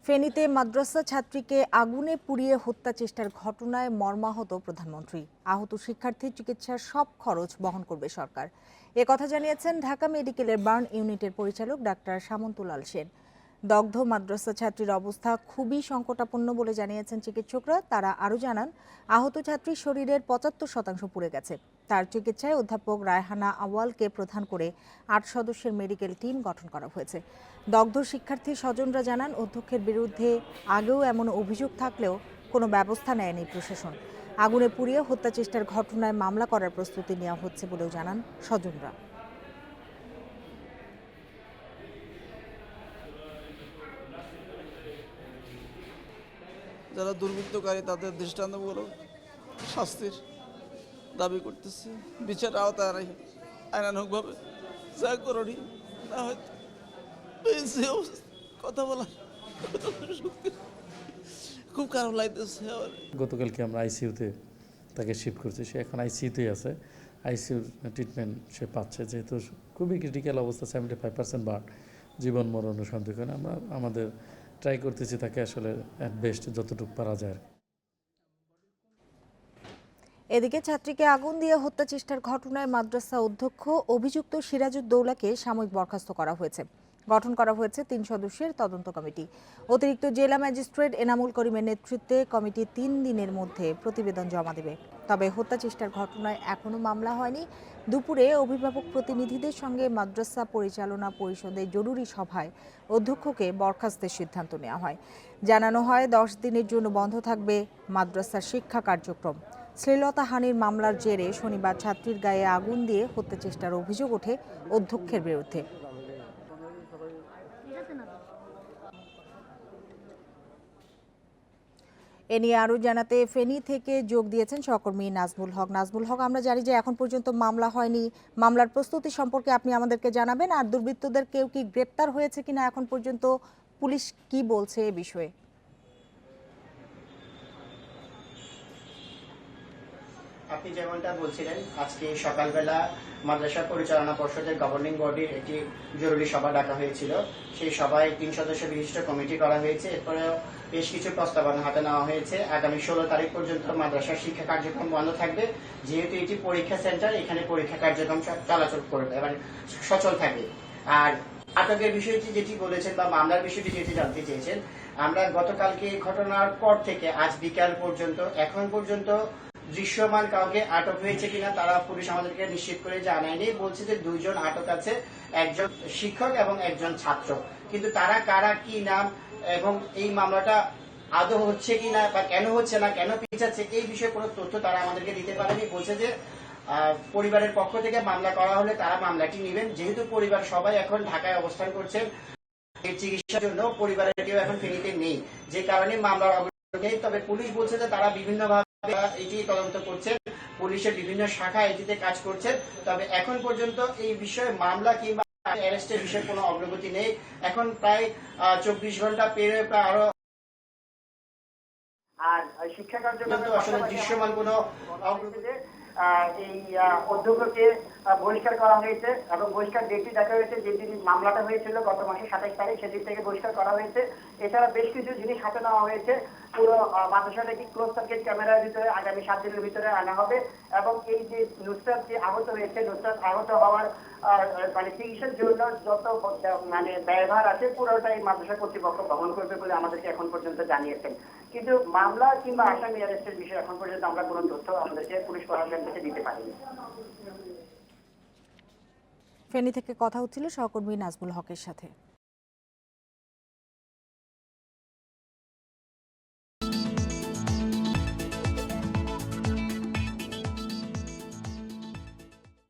ফেনীতে মাদ্রাসা ছাত্রীকে আগুনে পুড়িয়ে হত্যা চেষ্টার ঘটনায় মর্মাহত প্রধানমন্ত্রী। আহত শিক্ষার্থীর চিকিৎসার সব খরচ বহন করবে সরকার। কথা জানিয়েছেন ঢাকা মেডিকেলের বার্ন ইউনিটের পরিচালক ডাক্তার সামন্তলাল সেন। দগ্ধ মাদ্রাসা ছাত্রীর অবস্থা খুবই সংকটাপন্ন বলে জানিয়েছেন চিকিৎসকরা। তারা আরও জানান, আহত ছাত্রীর শরীরের ৭৫% পুড়ে গেছে। তার চিকিৎসায় অধ্যাপক রায়হানা আওয়ালকে প্রধান করে ৮ সদস্যের মেডিকেল টিম গঠন করা হয়েছে। দগ্ধ শিক্ষার্থীর স্বজনরা জানান, অধ্যক্ষের বিরুদ্ধে আগেও এমন অভিযোগ থাকলেও কোনো ব্যবস্থা নেয়নি প্রশাসন। আগুনে পুড়িয়ে হত্যা চেষ্টার ঘটনায় মামলা করার প্রস্তুতি নেওয়া হচ্ছে বলেও জানান স্বজনরা। যারা দুর্বৃত্তকারী তাদের দৃষ্টান্তমূলক শাস্তির দাবি করতেছে। বিচার আওতায় আইনানুগভাবে যা করণীয় না হয়তো কথা বলার খুব খারাপ লাগতেছে। গতকালকে আমরা আইসিইউতে তাকে শিফট করছি, সে এখন আইসিইউতেই আছে। আইসিইউর ট্রিটমেন্ট সে পাচ্ছে, যেহেতু খুবই ক্রিটিক্যাল অবস্থা, 75% বার্ন, জীবন মরণের সন্দেহ। আমরা আমাদের ট্রাই করতেছি তাকে আসলে অ্যাট বেস্ট যতটুকু পারা যায়। এদিকে ছাত্রীকে আগুন দিয়ে হত্যা চেষ্টার ঘটনায় মাদ্রাসা অধ্যক্ষ অভিযুক্ত সিরাজউদ্দৌলাকে সাময়িক বরখাস্ত করা হয়েছে। গঠন করা হয়েছে ৩ সদস্যের তদন্ত কমিটি। অতিরিক্ত জেলা ম্যাজিস্ট্রেট এনামুল করিমের নেতৃত্বে কমিটি ৩ দিনের মধ্যে প্রতিবেদন জমা দেবে। তবে হত্যা চেষ্টার ঘটনায় এখনো মামলা হয়নি। দুপুরে অভিভাবক প্রতিনিধিদের সঙ্গে মাদ্রাসা পরিচালনা পরিষদের জরুরি সভায় অধ্যক্ষকে বরখাস্তের সিদ্ধান্ত নেওয়া হয়। জানানো হয় ১০ দিনের জন্য বন্ধ থাকবে মাদ্রাসার শিক্ষা কার্যক্রম। শ্লীলতাহানির মামলার জেরে শনিবার ছাত্রীর গায়ে আগুন দিয়ে হত্যা চেষ্টার অভিযোগ ওঠে অধ্যক্ষের বিরুদ্ধে। এ নিয়ে আরও জানাতে ফেনী থেকে যোগ দিয়েছেন সহকর্মী নাজমুল হক। নাজমুল হক, আমরা জানি যে এখন পর্যন্ত মামলা হয়নি, মামলার প্রস্তুতি সম্পর্কে আপনি আমাদেরকে জানাবেন। আর দুর্বৃত্তদের কেউ কি গ্রেপ্তার হয়েছে কিনা এখন পর্যন্ত, পুলিশ কি বলছে এ বিষয়ে? আপনি যেমনটা বলছিলেন, আজকে সকালবেলা মাদ্রাসা পরিচালনা পর্ষদের গভর্নিং বডির একটি জরুরি সভা ডাকা হয়েছিল। সেই সভায় ৩ সদস্য বিশিষ্ট কমিটি করা হয়েছে। এরপরেও বেশ কিছু প্রস্তাবনা হাতে নেওয়া হয়েছে। আগামী ১৬ তারিখ পর্যন্ত মাদ্রাসার শিক্ষা কার্যক্রম বন্ধ থাকবে। যেহেতু এটি পরীক্ষা সেন্টার, এখানে পরীক্ষা কার্যক্রম চলাচল করবে, মানে সচল থাকবে। আর আটকের বিষয়টি যেটি বলেছেন বা মামলার বিষয়টি যেটি জানতে চেয়েছেন, আমরা গতকালকে ঘটনার পর থেকে আজ বিকাল পর্যন্ত এখন পর্যন্ত দৃশ্যমান কাউকে আটক হয়েছে কিনা তারা পুলিশ আমাদেরকে নিশ্চিত করে জানায়নি। বলছে যে 2 জন আটক আছে, একজন শিক্ষক এবং একজন ছাত্র। কিন্তু তারা কারা, কি নাম এবং এই মামলাটা আদৌ হচ্ছে কিনা বা কেন হচ্ছে না, কেন পিছাচ্ছে, এই বিষয়ে কোনো তথ্য তারা আমাদেরকে দিতে পারেনি। বলছে যে পরিবারের পক্ষ থেকে মামলা করা হলে তারা মামলাটি নেবেন। যেহেতু পরিবার সবাই এখন ঢাকায় অবস্থান করছেন চিকিৎসার জন্য, পরিবারের কেউ এখন ফেনীতে নেই, যে কারণে মামলার অগ্রগতি নেই। তবে পুলিশ বলছে যে তারা বিভিন্নভাবে এটি তদন্ত করছেন, পুলিশের বিভিন্ন শাখা এটিতে কাজ করছে। তবে এখন পর্যন্ত এই বিষয়ে মামলা কিংবা অ্যারেস্টের বিষয়ে কোনো অগ্রগতি নেই। এখন প্রায় ২৪ ঘন্টা পেরে প্রায় আরো আর শিক্ষা কার্যক্রমে আসলে দৃশ্যমান কোনো অগ্রগতি এই অধ্যক্ষকে বহিষ্কার করা হয়েছে এবং বহিষ্কার ডেটটি দেখা হয়েছে যেদিন মামলাটা হয়েছিল গত মাসের ২৭ তারিখ, সেদিন থেকে বহিষ্কার করা হয়েছে। এছাড়া বেশ কিছু জিনিস হাতে নেওয়া হয়েছে। পুরো মাদ্রাসাটাকে ক্লোজ সার্কিট ক্যামেরার ভিতরে আগামী ৭ দিনের ভিতরে আনা হবে এবং এই যে নুসরাত যে আহত হয়েছে, নুসরাত আহত হওয়ার মানে চিকিৎসার জন্য যত মানে ব্যয়ভার আছে পুরোটাই মাদ্রাসা কর্তৃপক্ষ বহন করবে বলে আমাদেরকে এখন পর্যন্ত জানিয়েছেন। কিন্তু মামলা কিংবা আসামি অ্যারেস্টের বিষয়ে এখন পর্যন্ত আমরা কোনো তথ্য আমাদেরকে পুলিশ প্রশাসন থেকে দিতে পারিনি। ফেনী থেকে কথা হচ্ছিল সহকর্মী নাজমুল হকের সাথে।